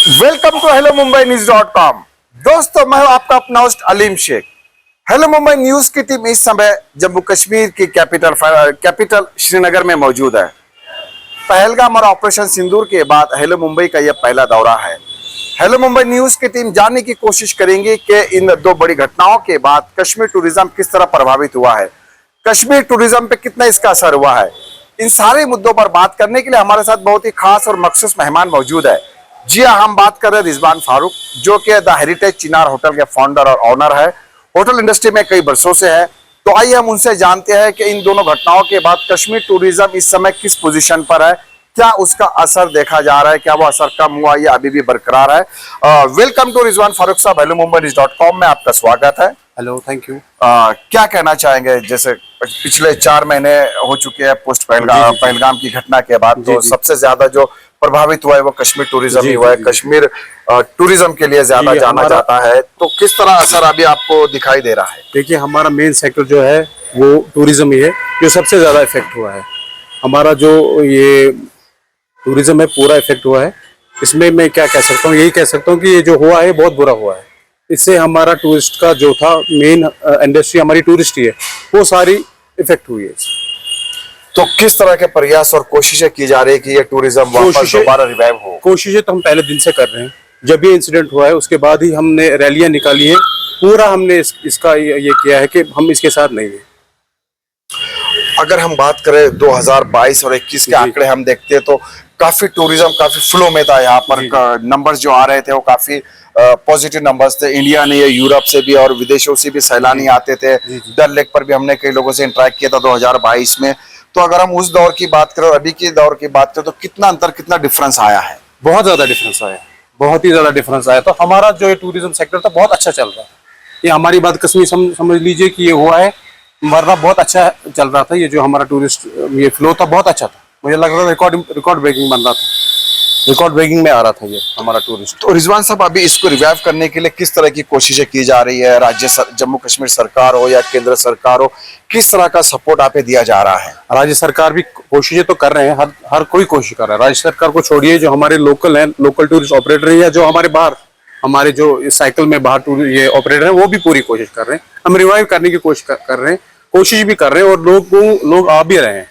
Welcome to hello Mumbai न्यूज.com। दोस्तों, मैं हूं आपका अपना host Aleem Shaikh. Hello Mumbai news की टीम इस समय जम्मू कश्मीर की कैपिटल श्रीनगर में मौजूद है। पहलगाम और ऑपरेशन सिंदूर के बाद हेलो मुंबई का यह पहला दौरा है। हेलो मुंबई न्यूज की टीम जानने की कोशिश करेंगे कि इन दो बड़ी घटनाओं के बाद कश्मीर टूरिज्म किस तरह प्रभावित हुआ है, कश्मीर टूरिज्म पे कितना इसका असर हुआ है। इन सारे मुद्दों पर बात करने के लिए हमारे साथ बहुत ही खास और मखसूस मेहमान मौजूद है। जी हाँ, हम बात कर रहे हैं रिजवान फारूक, जो कि द हेरिटेज चिनार होटल के फाउंडर और ऑनर है। होटल इंडस्ट्री में कई वर्षों से है। तो आइए हम उनसे जानते हैं कि इन दोनों घटनाओं के बाद कश्मीर टूरिज्म इस समय किस पोजीशन पर है, क्या उसका असर देखा जा रहा है, क्या वो असर कम हुआ या अभी भी बरकरार है। वेलकम टू रिजवान फारूक साहब, हेलो मुंबई न्यूज.com में आपका स्वागत है। Hello, thank you. क्या कहना चाहेंगे, जैसे पिछले 4 महीने हो चुके हैं पोस्ट पहलगाम की घटना के बाद, तो सबसे ज्यादा जो प्रभावित हुआ है वो कश्मीर टूरिज्म ही हुआ है। कश्मीर टूरिज्म के लिए ज्यादा जाना जाता है, तो किस तरह असर अभी आपको दिखाई दे रहा है? देखिए, हमारा मेन सेक्टर जो है वो टूरिज्म ही है, जो सबसे ज्यादा इफेक्ट हुआ है। हमारा जो ये टूरिज्म है पूरा इफेक्ट हुआ है। इसमें मैं क्या कह सकता हूँ, यही कह सकता हूँ कि ये जो हुआ है बहुत बुरा हुआ है। इससे हमारा टूरिस्ट का जो था मेन इंडस्ट्री हमारी टूरिस्ट ही है, वो सारी इफेक्ट हुई है। तो किस तरह के प्रयास और कोशिशें की जा रही है कि ये टूरिज्म वापस दोबारा रिवाइव हो? कोशिशें तो हम पहले दिन से कर रहे हैं। जब ये इंसिडेंट हुआ है उसके बाद ही हमने रैलियां निकाली हैं। पूरा हमने इसका ये किया है कि हम इसके साथ नहीं हैं। अगर हम बात करें 2022 और 21 के आंकड़े हम देखते हैं तो काफी टूरिज्म काफी फ्लो में था। यहाँ पर नंबर्स जो आ रहे थे वो काफी पॉजिटिव नंबर्स थे। इंडिया ने, ये यूरोप से भी और विदेशों से भी सैलानी आते थे। डल लेक पर भी हमने कई लोगों से इंटरेक्ट किया था 2022 में। तो अगर हम उस दौर की बात करें और अभी के दौर की बात करें तो कितना अंतर, कितना डिफरेंस आया है? बहुत ज्यादा डिफरेंस आया, बहुत ही ज्यादा डिफरेंस आया। तो हमारा जो टूरिज्म सेक्टर था बहुत अच्छा चल रहा है। ये हमारी बात कश्मीर समझ लीजिए कि ये हुआ है, वरना बहुत अच्छा चल रहा था। ये जो हमारा टूरिस्ट ये फ्लो था बहुत अच्छा था। मुझे लग रहा था रिकॉर्ड ब्रेकिंग बन रहा था, रिकॉर्ड ब्रेकिंग में आ रहा था ये हमारा टूरिस्ट। तो रिजवान साहब, अभी इसको रिवाइव करने के लिए किस तरह की कोशिशें की जा रही है? जम्मू कश्मीर सरकार हो या केंद्र सरकार हो, किस तरह का सपोर्ट आप दिया जा रहा है? राज्य सरकार भी कोशिशें तो कर रहे हैं, हर कोई कोशिश कर रहा है। राज्य सरकार को छोड़िए, जो हमारे लोकल हैं, लोकल टूरिस्ट ऑपरेटर हैं, या जो हमारे बाहर हमारे जो साइकिल में बाहर ये ऑपरेटर हैं, वो भी पूरी कोशिश कर रहे हैं। हम रिवाइव करने की कोशिश कर रहे हैं, कोशिश भी कर रहे हैं, और लोग आ भी रहे हैं।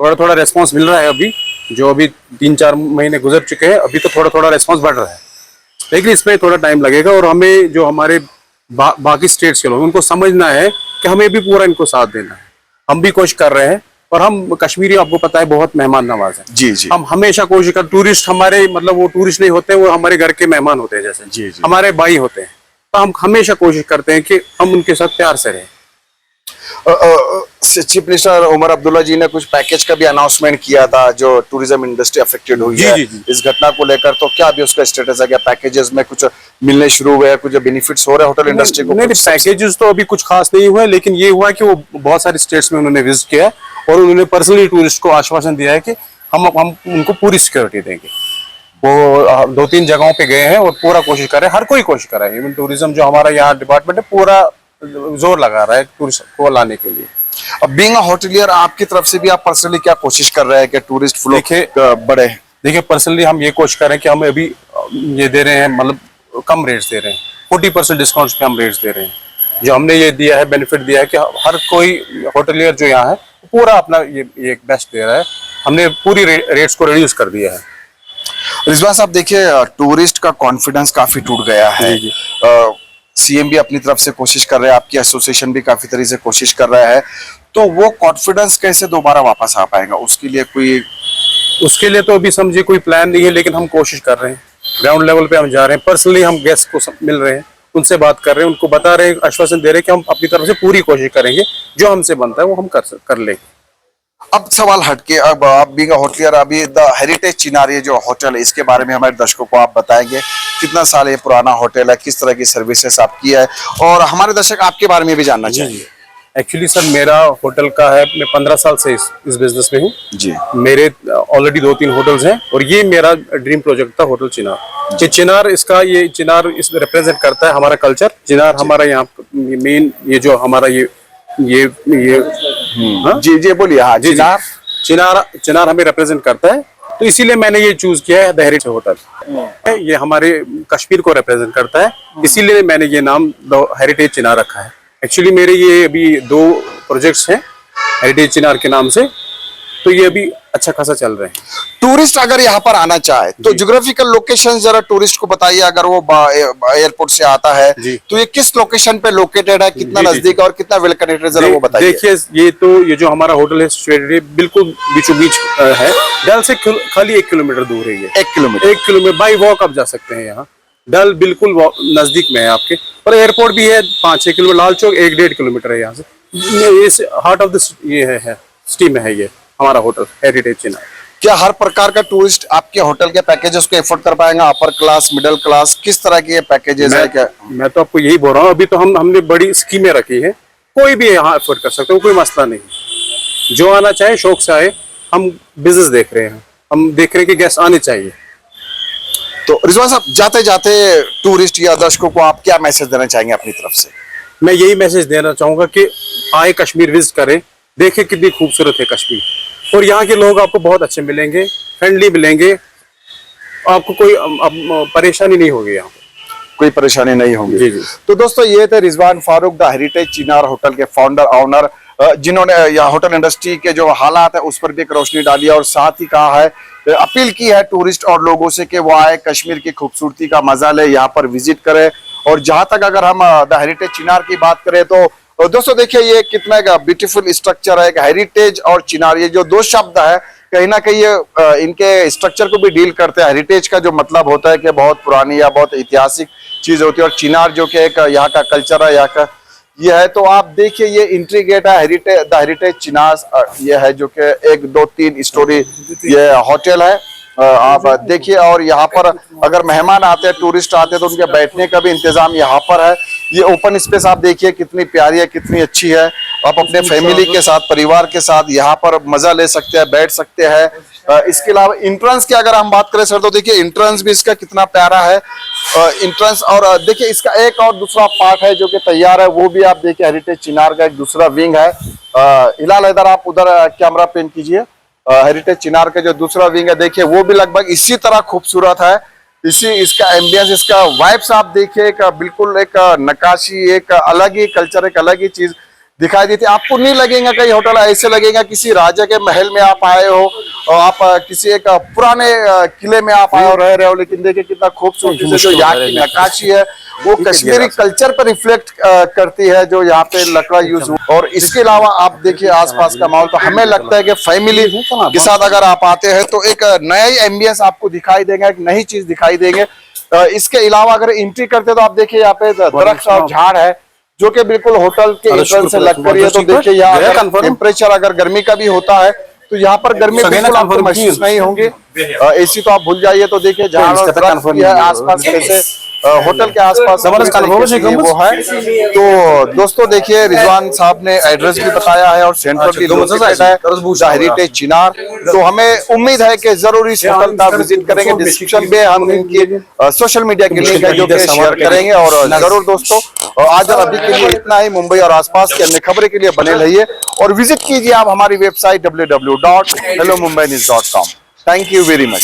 थोड़ा थोड़ा रेस्पॉन्स मिल रहा है। अभी जो अभी 3-4 महीने गुजर चुके हैं, अभी तो थोड़ा थोड़ा रेस्पॉन्स बढ़ रहा है, लेकिन इसमें थोड़ा टाइम लगेगा। और हमें जो हमारे बाकी स्टेट्स के लोग, उनको समझना है कि हमें भी पूरा इनको साथ देना है। हम भी कोशिश कर रहे हैं, और हम कश्मीरी, आपको पता है, बहुत मेहमान नवाज है। जी जी। हम हमेशा कोशिश कर, टूरिस्ट हमारे, मतलब वो टूरिस्ट नहीं होते, वो हमारे घर के मेहमान होते हैं, जैसे जी जी, हमारे भाई होते हैं। तो हम हमेशा कोशिश करते हैं कि हम उनके साथ प्यार से रहें। चीफ मिनिस्टर उमर अब्दुल्ला जी ने कुछ पैकेज का भी अनाउंसमेंट किया था जो टूरिज्म इंडस्ट्री अफेक्टेड हुई है इस घटना को लेकर। तो क्या अभी उसका स्टेटस है? क्या पैकेजेस में कुछ मिलने शुरू हुए हैं, कुछ बेनिफिट्स हो रहे हैं होटल इंडस्ट्री को? नहीं, पैकेजेस तो अभी कुछ खास नहीं हुए, लेकिन ये हुआ कि वो बहुत सारे स्टेट्स में उन्होंने विजिट किया और उन्होंने पर्सनली टूरिस्ट को आश्वासन दिया है कि हम उनको पूरी सिक्योरिटी देंगे। वो 2-3 जगहों पे गए हैं और पूरा कोशिश कर रहे हैं, हर कोई कोशिश कर रहा है। इवन टूरिज्म जो हमारा यहाँ डिपार्टमेंट है पूरा जोर लगा रहा है टूरिस्ट को लाने के लिए। अब बीइंग अ होटलियर, आपकी तरफ से भी आप पर्सनली क्या कोशिश कर रहे हैं कि टूरिस्ट फ्लो बढ़े? देखिए, पर्सनली हम ये कोशिश कर रहे हैं कि हम अभी ये दे रहे हैं, मतलब कम रेट्स दे रहे हैं, 40% डिस्काउंट पे हम रेट्स दे रहे हैं। जो हमने ये दिया है, बेनिफिट दिया है कि हर कोई होटलियर जो यहाँ है पूरा अपना ये बेस्ट दे रहा है। हमने पूरी रेट्स को रिड्यूस कर दिया है। रिजवान साहब, देखिए, टूरिस्ट का कॉन्फिडेंस काफी टूट गया है। सीएम भी अपनी तरफ से कोशिश कर रहे हैं, आपकी एसोसिएशन भी काफी तरह से कोशिश कर रहा है। तो वो कॉन्फिडेंस कैसे दोबारा वापस आ पाएगा? उसके लिए तो अभी समझिए कोई प्लान नहीं है, लेकिन हम कोशिश कर रहे हैं। ग्राउंड लेवल पे हम जा रहे हैं, पर्सनली हम गेस्ट को मिल रहे हैं, उनसे बात कर रहे हैं, उनको बता रहे हैं, आश्वासन दे रहे हैं कि हम अपनी तरफ से पूरी कोशिश करेंगे, जो हमसे बनता है वो हम कर लेंगे। अब सवाल हटके, अब आप बीइंग अ होटलियर, अभी द हेरिटेज चिनार ये जो होटल है, इसके बारे में हमारे दर्शकों को आप बताएंगे कितना साल ये पुराना होटल है, किस तरह की सर्विसेज आपकी है, और हमारे दर्शक आपके बारे में भी जानना चाहिए। एक्चुअली सर, मेरा होटल का है, मैं 15 साल से इस बिजनेस में हूँ जी। मेरे ऑलरेडी 2-3 होटल्स हैं, और ये मेरा ड्रीम प्रोजेक्ट था होटल चिनार। ये चिनार रिप्रेजेंट करता है हमारा कल्चर। चिनार हमारा यहाँ मेन, ये जो हमारा ये जी जी बोलिए। हाँ, चिनार हमें रिप्रेजेंट करता है। तो इसीलिए मैंने ये चूज किया है द हेरिटेज होटल। ये हमारे कश्मीर को रिप्रेजेंट करता है, इसीलिए मैंने ये नाम द हेरिटेज चिनार रखा है। एक्चुअली मेरे ये अभी 2 प्रोजेक्ट्स हैं हेरिटेज चिनार के नाम से, तो ये अभी अच्छा खासा चल रहे हैं। टूरिस्ट अगर यहाँ पर आना चाहे तो ज्योग्राफिकल लोकेशन जरा टूरिस्ट को बताइए, अगर वो एयरपोर्ट से आता है जी। तो ये किस लोकेशन पे लोकेटेड है, कितना जी, जी, नजदीक और कितना वेल कनेक्टेड, जरा वो बताइए। देखिए ये जो हमारा होटल है सिचुएटेड बिल्कुल बीचों बीच है, डल से खाली 1 किलोमीटर दूर है ये। 1 किलोमीटर 1 किलोमीटर बाई वॉक आप जा सकते हैं यहाँ। डल बिल्कुल नजदीक में है आपके, और एयरपोर्ट भी है 5-6 किलोमीटर। लाल चौक 1-1.5 किलोमीटर है यहाँ से। ये हार्ट ऑफ द ये है सिटी में है ये हमारा होटल हेरिटेज चिनार। क्या हर प्रकार का टूरिस्ट आपके होटल के पैकेजेस को एफोर्ड कर पाएगा? अपर क्लास, मिडिल क्लास, किस तरह के ये पैकेजेस है? क्या मैं तो आपको यही बोल रहा हूँ, अभी तो हमने बड़ी स्कीमें रखी है, कोई भी यहाँ एफोर्ड कर सकते हो, कोई मसला नहीं। जो आना चाहे शौक से आए, हम बिजनेस देख रहे हैं, हम देख रहे हैं कि गेस्ट आने चाहिए। तो रिजवान साहब, जाते जाते टूरिस्ट या दर्शकों को आप क्या मैसेज देना चाहेंगे अपनी तरफ से? मैं यही मैसेज देना चाहूंगा कि आए, कश्मीर विजिट करें, देखें कितनी खूबसूरत है कश्मीर, और यहाँ के लोग आपको बहुत अच्छे मिलेंगे, फ्रेंडली मिलेंगे, आपको कोई परेशानी नहीं होगी यहाँ पे, कोई परेशानी नहीं होगी। जी जी। तो दोस्तों, ये थे Rizwan Farooq, the heritage Chinar hotel के फाउंडर ऑनर, जिन्होंने यहाँ होटल इंडस्ट्री के जो हालात है उस पर भी एक रोशनी डाली है, और साथ ही कहा है, अपील की है टूरिस्ट और लोगों से कि वो आए, कश्मीर की खूबसूरती का मजा ले, यहाँ पर विजिट करें। और जहां तक अगर हम द हेरिटेज चिनार की बात करें तो दोस्तों देखिए, ये कितना एक ब्यूटीफुल स्ट्रक्चर है। हेरिटेज और चिनार, ये जो 2 शब्द है, कहीं ना कहीं ये इनके स्ट्रक्चर को भी डील करते हैं। हेरिटेज का जो मतलब होता है कि बहुत पुरानी या बहुत ऐतिहासिक चीज होती है, और चिनार जो कि एक यहाँ का कल्चर है, यहाँ का ये है। तो आप देखिए, ये एंट्री गेट है द हेरिटेज चिनार, ये है जो कि 1, 2, 3 स्टोरी ये होटल है। आप देखिए, और यहाँ पर अगर मेहमान आते हैं, टूरिस्ट आते हैं, तो उनके बैठने का भी इंतजाम यहाँ पर है। ये ओपन स्पेस आप देखिए कितनी प्यारी है, कितनी अच्छी है। आप अपने फैमिली के साथ, परिवार के साथ यहाँ पर मजा ले सकते हैं, बैठ सकते हैं। इसके अलावा इंट्रेंस की अगर हम बात करें सर, तो देखिए इंट्रेंस भी इसका कितना प्यारा है। इंट्रेंस, और देखिए इसका एक और दूसरा पार्ट है जो कि तैयार है, वो भी आप देखिए हेरिटेज चिनार का एक दूसरा विंग है। हिलाल हैदर, आप उधर कैमरा पेन कीजिए। हेरिटेज चिनार का जो दूसरा विंग है, देखिए वो भी लगभग इसी तरह खूबसूरत है। इसी इसका एम्बियंस, इसका वाइब्स आप देखिए, एक बिल्कुल एक नक्काशी, एक अलग ही कल्चर, एक अलग ही चीज दिखाई देती है। आपको नहीं लगेगा कहीं होटल, ऐसे लगेगा किसी राजा के महल में आप आए हो, और आप किसी एक पुराने किले में आप आए हो, रह रहे हो। लेकिन देखिए कितना खूबसूरती से जो यहाँ की नक्काशी है वो कश्मीरी कल्चर पर रिफ्लेक्ट करती है, जो यहाँ पे लकड़ा यूज हुआ। और इसके अलावा आप देखिए आसपास का माहौल, तो हमें लगता है कि फैमिली के साथ अगर आप आते हैं तो एक नया ही एम्बियंस आपको दिखाई देगा, एक नई चीज दिखाई देंगे। इसके अलावा अगर एंट्री करते तो आप देखिए यहाँ पे दरख्त और झाड़ है, जो कि बिल्कुल होटल के एंट्रेंस से लग कर। तो देखिए यहाँ टेम्परेचर अगर गर्मी का भी होता है तो यहाँ पर गर्मी बिल्कुल आपको महसूस नहीं होंगी। एसी तो आप भूल जाइए। तो देखिए जहाँ दरख्त भी है आसपास, कैसे होटल के आसपास वो है। तो दोस्तों देखिए, रिजवान साहब ने एड्रेस भी बताया है और सेंटर भी लोकेटेड है द हेरिटेज चिनार। तो हमें उम्मीद है कि जरूर इस होटल का विजिट करेंगे। डिस्क्रिप्शन में हम इनकी सोशल मीडिया के लिंक है जो कि शेयर करेंगे। और जरूर दोस्तों, आज और अभी के लिए इतना ही। मुंबई और आसपास की अन्य खबरें के लिए बने रहिए और विजिट कीजिए आप हमारी website www.hellomumbainews.com। Thank you very much.